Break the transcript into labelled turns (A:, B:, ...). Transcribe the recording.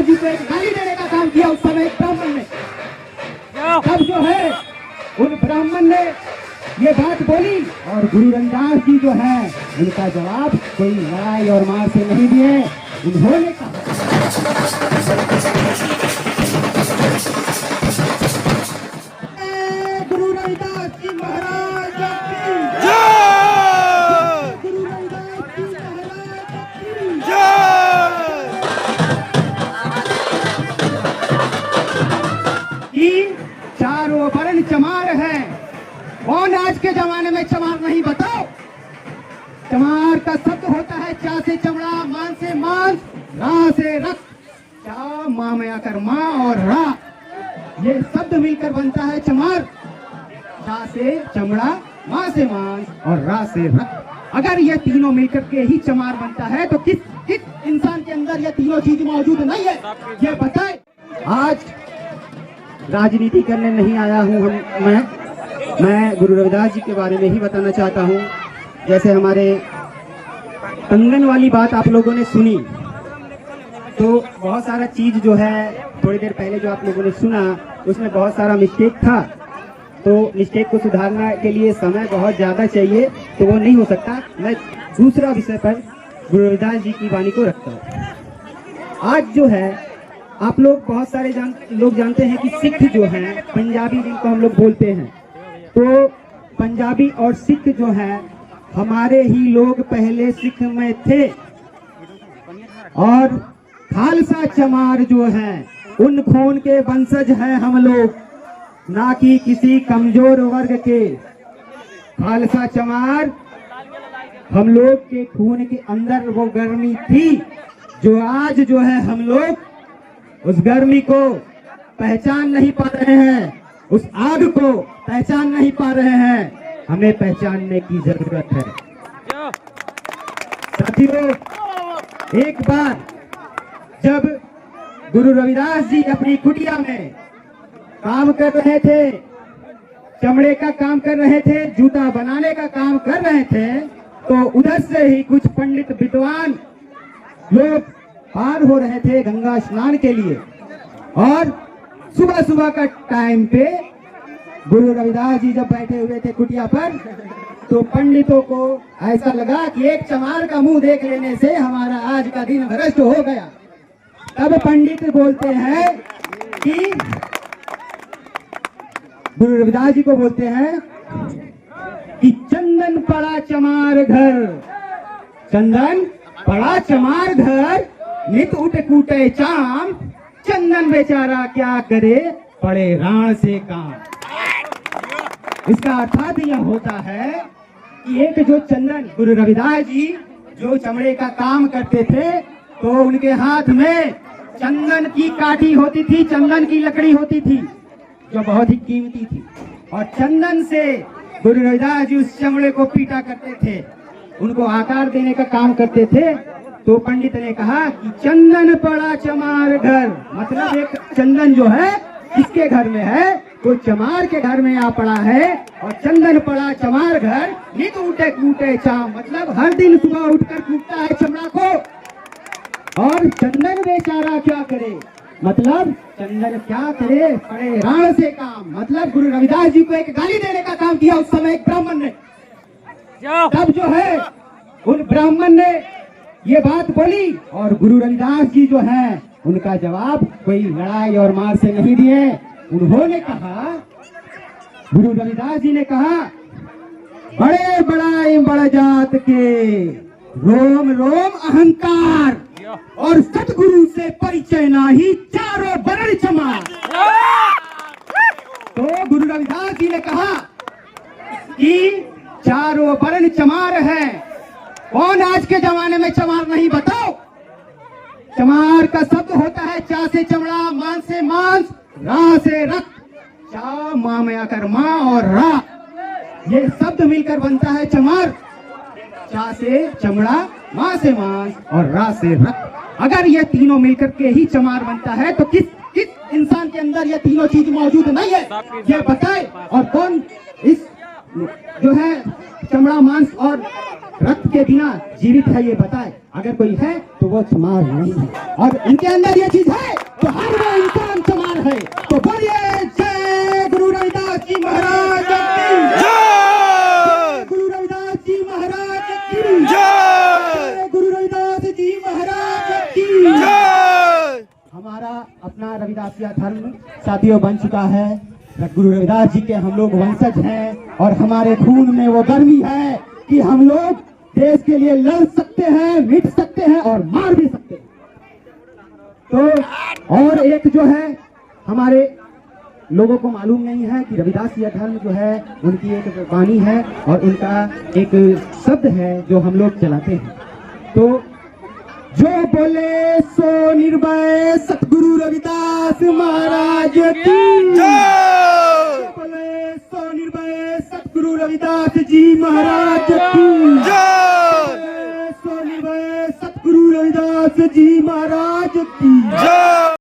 A: जी को एक गाली देने का काम किया उस समय एक ब्राह्मण ने। तब जो है उन ब्राह्मण ने ये बात बोली और गुरु रविदास जी जो है उनका जवाब कोई लड़ाई और मार से नहीं दिए। उन्होंने कहा गुरु रविदास जी महाराज की जय, गुरु रविदास जी महाराज की जय। चारों वर्ण चमार है, कौन आज के जमाने में चमार नहीं बताओ। चमार का शब्द होता है चा से चमड़ा, मान से मांस, रा से रक्त। चा माँ में आकर माँ और रा ये शब्द मिलकर बनता है चमार। चा से चमड़ा, माँ से मांस और रा से रक्त। अगर ये तीनों मिलकर के ही चमार बनता है तो किस किस इंसान के अंदर ये तीनों चीज मौजूद नहीं है ये बताए। आज राजनीति करने नहीं आया हूँ मैं गुरु रविदास जी के बारे में ही बताना चाहता हूँ। जैसे हमारे कंगन वाली बात आप लोगों ने सुनी तो बहुत सारा चीज जो है थोड़ी देर पहले जो आप लोगों ने सुना उसमें बहुत सारा मिस्टेक था। तो मिस्टेक को सुधारने के लिए समय बहुत ज्यादा चाहिए तो वो नहीं हो सकता। मैं दूसरा विषय पर गुरु रविदास जी की वाणी को रखता हूँ। आज जो है आप लोग बहुत सारे लोग जानते हैं कि सिख जो हैं पंजाबी जिनको हम लोग बोलते हैं, तो पंजाबी और सिख जो है हमारे ही लोग पहले सिख में थे और खालसा चमार जो है उन खून के वंशज हैं हम लोग, ना कि किसी कमजोर वर्ग के। खालसा चमार हम लोग के खून के अंदर वो गर्मी थी जो आज जो है हम लोग उस गर्मी को पहचान नहीं पा रहे हैं, उस आग को पहचान नहीं पा रहे हैं। हमें पहचानने की जरूरत है साथियों। एक बार जब गुरु रविदास जी अपनी कुटिया में काम कर रहे थे, चमड़े का काम कर रहे थे, जूता बनाने का काम कर रहे थे, तो उधर से ही कुछ पंडित विद्वान लोग पार हो रहे थे गंगा स्नान के लिए। और सुबह सुबह का टाइम पे गुरु रविदास जी जब बैठे हुए थे कुटिया पर तो पंडितों को ऐसा लगा कि एक चमार का मुंह देख लेने से हमारा आज का दिन भ्रष्ट हो गया। तब पंडित बोलते हैं कि गुरु रविदास जी को बोलते हैं कि चंदन पड़ा चमार घर, चंदन पड़ा चमार घर, नित उठ कूटे चाम, चंदन बेचारा क्या करे पड़े राण से काम। इसका अर्थात यह होता है कि एक जो चंदन गुरु रविदास जी जो चमड़े का काम करते थे तो उनके हाथ में चंदन की काठी होती थी, चंदन की लकड़ी होती थी जो बहुत ही कीमती थी। और चंदन से गुरु रविदास जी उस चमड़े को पीटा करते थे, उनको आकार देने का काम करते थे। तो पंडित ने कहा कि चंदन पड़ा चमार घर, मतलब एक चंदन जो है किसके घर में है, तो चमार के घर में आ पड़ा है। और चंदन पड़ा चमार घर, नित उठे कूटे चाम, मतलब हर दिन सुबह उठकर कूटता है चमड़ा को। और चंदन बेचारा क्या करे, मतलब चंदन क्या करे पड़े राण से काम, मतलब गुरु रविदास जी को एक गाली देने का काम किया उस समय एक ब्राह्मण ने। तब जो है उन ब्राह्मण ने ये बात बोली और गुरु रविदास जी जो है उनका जवाब कोई लड़ाई और मार से नहीं दिए। उन्होंने कहा, गुरु रविदास जी ने कहा, बड़े बड़ाई बड़ जात के, रोम रोम अहंकार, और सतगुरु से परिचय नाही, चारों वर्ण चमार। तो गुरु रविदास जी ने कहा कि चारों वर्ण चमार है, कौन आज के जमाने में चमार नहीं बताओ। चमार का शब्द होता है चा से चमड़ा, मान से मांस, रा से रक्त। चा माँ में आकर माँ और रा ये शब्द मिलकर बनता है चमार। चा से चमड़ा, माँ से मांस और रा से रक्त। अगर ये तीनों मिलकर के ही चमार बनता है तो किस किस इंसान के अंदर ये तीनों चीज मौजूद नहीं है ये बताए। और कौन इस जो है चमड़ा, मांस और रक्त के बिना जीवित है ये बताए। अगर कोई है तो वो चमार नहीं है, और इनके अंदर ये चीज है तो हर वो इंसान चमार है। तो बोलिए जय गुरु रविदास जी महाराज की जय, गुरु रविदास जी महाराज की जय, गुरु रविदास जी महाराज की जय। हमारा अपना रविदासिया धर्म साथियों बन चुका है। गुरु रविदास जी के हम लोग वंशज हैं और हमारे खून में वो गर्मी है कि हम लोग देश के लिए लड़ सकते हैं, मिट सकते हैं और मार भी सकते हैं। तो और एक जो है हमारे लोगों को मालूम नहीं है कि रविदासिया धर्म जो है उनकी एक वाणी है और उनका एक शब्द है जो हम लोग चलाते हैं। तो जो बोले सो निर्भय सतगुरु रविदास महाराज की जय, बोले सो निर्भय सतगुरु रविदास जी महाराज की जय, सो निर्भय सतगुरु रविदास जी महाराज की जय।